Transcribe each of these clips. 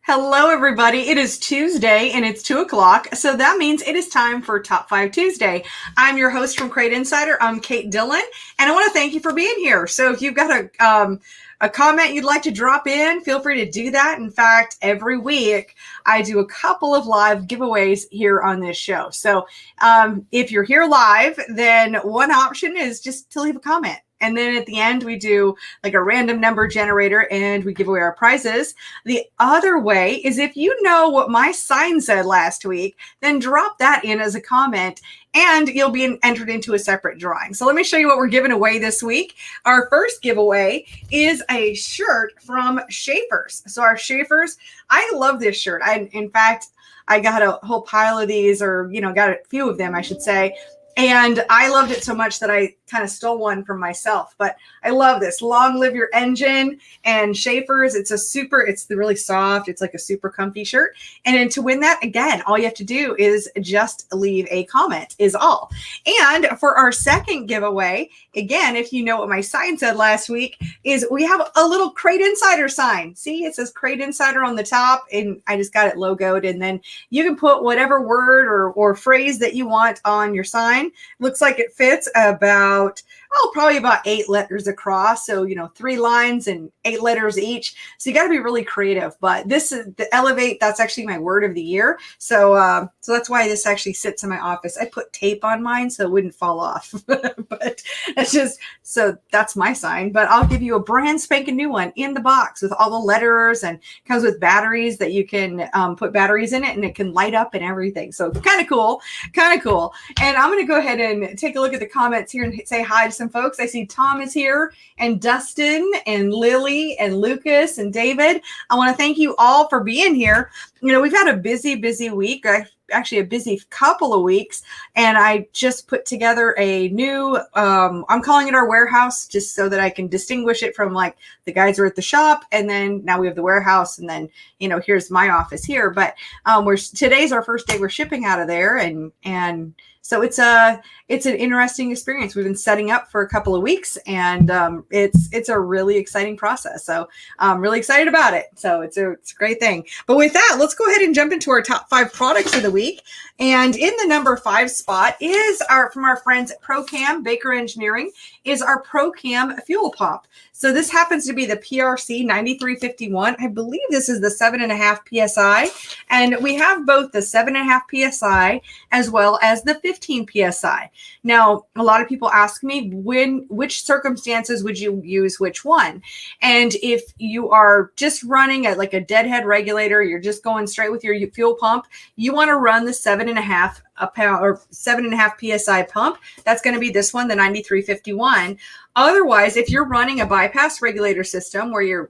Hello, everybody. It is Tuesday and it's 2 o'clock. So that means it is time for Top 5 Tuesday. I'm your host from Crate Insider. I'm Kate Dillon, and I want to thank you for being here. So if you've got a comment you'd like to drop in, feel free to do that. In fact, every week I do a couple of live giveaways here on this show. So if you're here live, then one option is just to leave a comment. And then at the end, we do like a random number generator and we give away our prizes. The other way is if you know what my sign said last week, then drop that in as a comment and you'll be entered into a separate drawing. So let me show you what we're giving away this week. Our first giveaway is a shirt from Shaffer's. So our Shaffer's, I love this shirt. In fact, I got a whole pile of these, or, got a few of them, I should say. And I loved it so much that I kind of stole one from myself. But I love this. Long live your engine. And Shaffer's, it's really soft. It's like a super comfy shirt. And then to win that, again, all you have to do is just leave a comment is all. And for our second giveaway, again, if you know what my sign said last week, is we have a little Crate Insider sign. See, it says Crate Insider on the top, and I just got it logoed. And then you can put whatever word or phrase that you want on your sign. Looks like it fits probably about 8 letters across. So, 3 lines and 8 letters each. So you got to be really creative. But this is the Elevate. That's actually my word of the year. So that's why this actually sits in my office. I put tape on mine so it wouldn't fall off. But that's my sign. But I'll give you a brand spanking new one in the box with all the letters, and comes with batteries that you can put batteries in it, and it can light up and everything. So kind of cool. And I'm going to go ahead and take a look at the comments here and say hi to some folks. I see Tom is here, and Dustin and Lily and Lucas and David. I want to thank you all for being here. We've had a busy week. Actually a busy couple of weeks, and I just put together a new, I'm calling it our warehouse, just so that I can distinguish it from like the guys are at the shop, and then now we have the warehouse, and then, here's my office here. But today's our first day we're shipping out of there, and so it's an interesting experience. We've been setting up for a couple of weeks, and it's a really exciting process. So I'm really excited about it. So it's a great thing. But with that, let's go ahead and jump into our top 5 products of the week. And in the number 5 spot is from our friends at ProCam Baker Engineering, is our ProCam fuel pump. So this happens to be the PRC 9351. I believe this is the 7.5 PSI. And we have both the 7.5 PSI as well as the 15 PSI. Now, a lot of people ask me, which circumstances would you use which one? And if you are just running at like a deadhead regulator, you're just going straight with your fuel pump, you want to run the 7.5 PSI pump. That's going to be this one, the 9351. Otherwise, if you're running a bypass regulator system where you're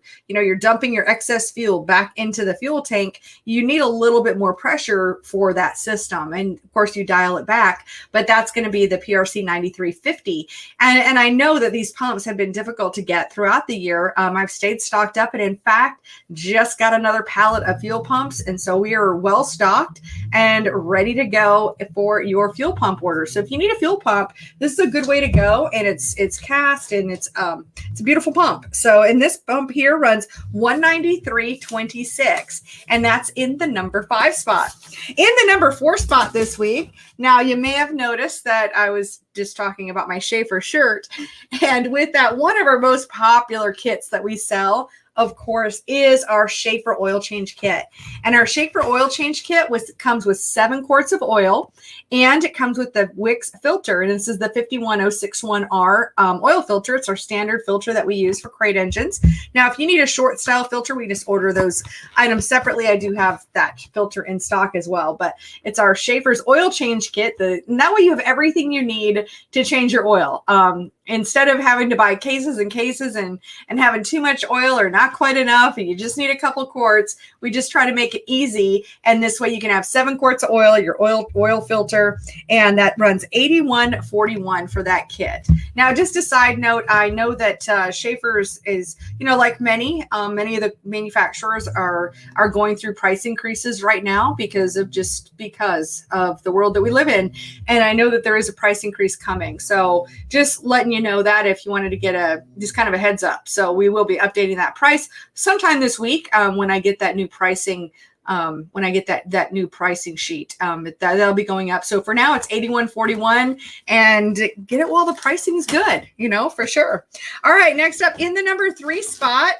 dumping your excess fuel back into the fuel tank, you need a little bit more pressure for that system. And of course you dial it back, but that's going to be the PRC 9350. And I know that these pumps have been difficult to get throughout the year. I've stayed stocked up, and in fact, just got another pallet of fuel pumps. And so we are well stocked and ready to go for your fuel pump order. So if you need a fuel pump, this is a good way to go. And it's cast, and it's a beautiful pump. So, and this pump here runs $193.26, and that's in the number 5 spot. In the number 4 spot this week, now you may have noticed that I was just talking about my Shaffer shirt, and with that, one of our most popular kits that we sell, of course, is our Shaffer Oil Change Kit. And our Shaffer Oil Change Kit comes with 7 quarts of oil, and it comes with the Wix filter. And this is the 51061R oil filter. It's our standard filter that we use for crate engines. Now, if you need a short style filter, we just order those items separately. I do have that filter in stock as well, but it's our Shaffer's Oil Change Kit. And that way you have everything you need to change your oil. Instead of having to buy cases and cases and having too much oil or not quite enough, and you just need a couple quarts, we just try to make it easy. And this way you can have 7 quarts of oil, your oil filter, and that runs $81.41 for that kit. Now, just a side note, I know that Shaffer's is, like many of the manufacturers are going through price increases right now because of the world that we live in. And I know that there is a price increase coming. So just letting you you know that if you wanted to get just kind of a heads up. So we will be updating that price sometime this week when I get that new pricing. When I get that new pricing sheet, that'll be going up. So for now, it's $81.41, and get it while the pricing is good, for sure. All right, next up in the number 3 spot.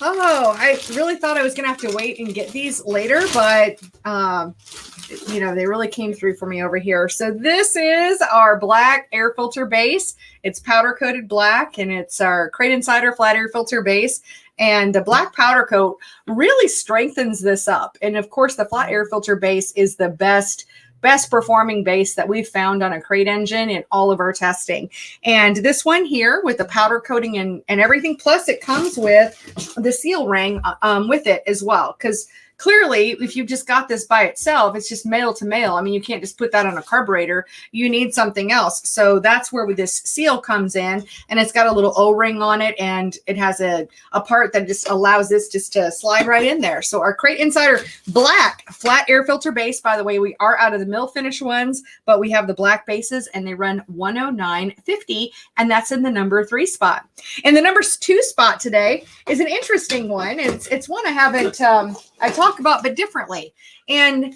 Oh, I really thought I was gonna have to wait and get these later, but they really came through for me over here. So this is our black air filter base. It's powder coated black, and it's our Crate Insider flat air filter base. And the black powder coat really strengthens this up. And of course, the flat air filter base is the best performing base that we've found on a Crate engine in all of our testing. And this one here with the powder coating and everything, plus it comes with the seal ring with it as well. Because clearly, if you've just got this by itself, it's just male to male. I mean, you can't just put that on a carburetor. You need something else. So that's where this seal comes in, and it's got a little O-ring on it, and it has a part that just allows this just to slide right in there. So our Crate Insider black flat air filter base, by the way, we are out of the mill finish ones, but we have the black bases, and they run $109.50, and that's in the number 3 spot. And the number 2 spot today is an interesting one. It's one I haven't I talk about, but differently. And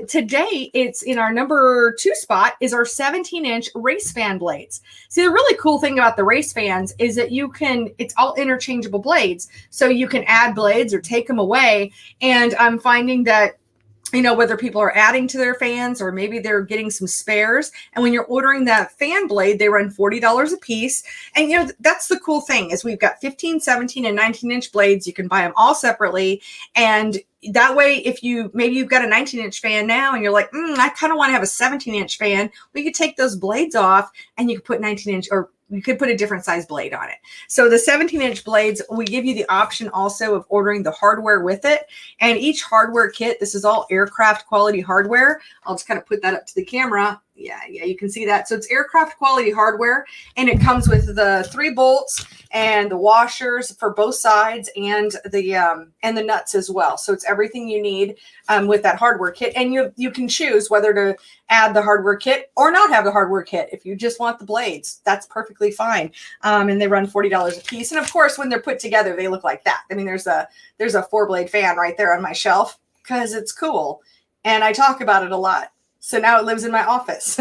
today it's in our number 2 spot is our 17-inch race fan blades. See, the really cool thing about the race fans is that it's all interchangeable blades. So you can add blades or take them away. And I'm finding that whether people are adding to their fans or maybe they're getting some spares. And when you're ordering that fan blade, they run $40 a piece. And, that's the cool thing is we've got 15, 17, and 19-inch blades. You can buy them all separately. And that way, if maybe you've got a 19-inch fan now and you're like, I kind of want to have a 17-inch fan, we could take those blades off and you could put 19-inch or you could put a different size blade on it. So the 17-inch blades, we give you the option also of ordering the hardware with it. And each hardware kit, this is all aircraft quality hardware. I'll just kind of put that up to the camera. Yeah, you can see that. So it's aircraft quality hardware, and it comes with the 3 bolts and the washers for both sides and the nuts as well. So it's everything you need with that hardware kit. And you can choose whether to add the hardware kit or not have the hardware kit. If you just want the blades, that's perfectly fine. And they run $40 a piece. And of course, when they're put together, they look like that. I mean, there's a 4-blade fan right there on my shelf because it's cool. And I talk about it a lot. So now it lives in my office.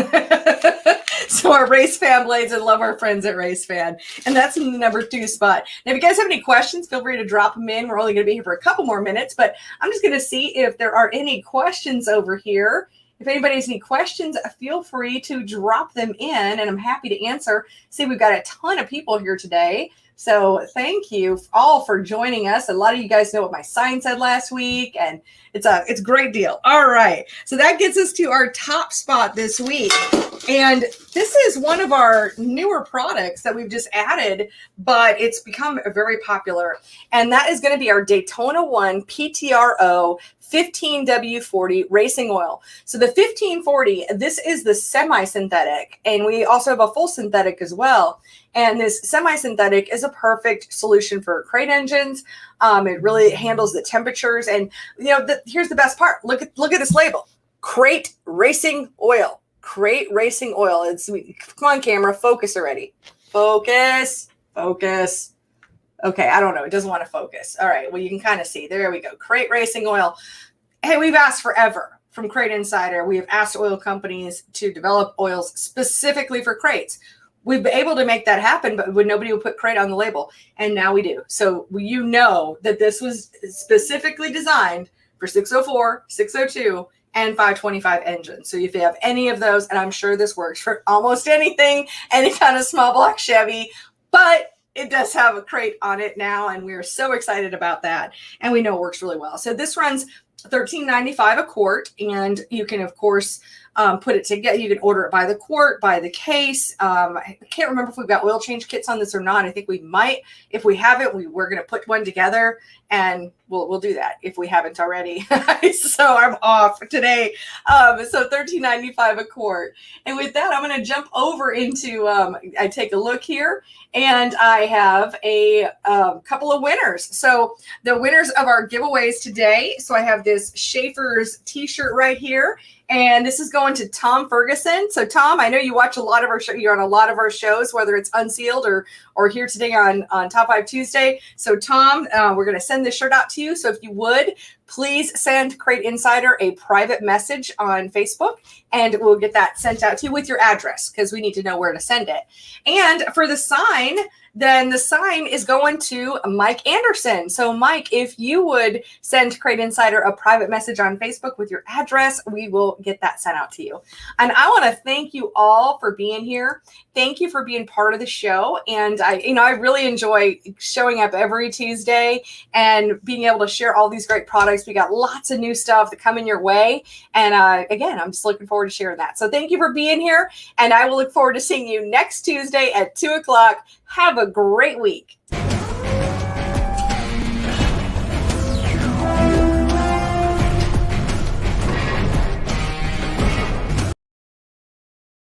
So our Race Fan blades, and love our friends at Race Fan. And that's in the number 2 spot. Now, if you guys have any questions, feel free to drop them in. We're only going to be here for a couple more minutes, but I'm just going to see if there are any questions over here. If anybody has any questions, feel free to drop them in, and I'm happy to answer. See, we've got a ton of people here today. So thank you all for joining us. A lot of you guys know what my sign said last week, and it's a great deal. All right. So that gets us to our top spot this week. And this is one of our newer products that we've just added, but it's become very popular. And that is going to be our Daytona 1 PTRO 15W40 racing oil. So the 1540, this is the semi-synthetic, and we also have a full synthetic as well. And this semi-synthetic is a perfect solution for crate engines. It really handles the temperatures. And here's the best part. Look at this label: Crate Racing Oil. Crate Racing Oil. Come on, camera, focus already. Focus. Okay, I don't know. It doesn't want to focus. All right, well, you can kind of see. There we go. Crate Racing Oil. Hey, we've asked forever from Crate Insider. We have asked oil companies to develop oils specifically for crates. We've been able to make that happen, but nobody would put crate on the label. And now we do. So that this was specifically designed for 604, 602, and 525 engines. So if you have any of those, and I'm sure this works for almost anything, any kind of small block Chevy, but it does have a crate on it now, and we're so excited about that. And we know it works really well. So this runs $13.95 a quart, and you can, of course, put it together. You can order it by the quart, by the case. I can't remember if we've got oil change kits on this or not. I think we might. If we haven't, we're going to put one together, and we'll do that if we haven't already. So I'm off today. So $13.95 a quart. And with that, I'm going to jump over into, I take a look here, and I have a couple of winners. So the winners of our giveaways today. So I have this Shaffer's t-shirt right here. And this is going to Tom Ferguson. So Tom, I know you watch a lot of our show. You're on a lot of our shows, whether it's Unsealed or here today on Top 5 Tuesday. So Tom, we're going to send this shirt out to you. So if you would, please send Crate Insider a private message on Facebook, and we'll get that sent out to you with your address because we need to know where to send it. And for the sign, then the sign is going to Mike Anderson. So Mike, if you would send Crate Insider a private message on Facebook with your address, we will get that sent out to you. And I want to thank you all for being here. Thank you for being part of the show. And I really enjoy showing up every Tuesday and being able to share all these great products. We got lots of new stuff that come in your way. And again, I'm just looking forward to sharing that. So thank you for being here. And I will look forward to seeing you next Tuesday at 2 o'clock. Have a great week.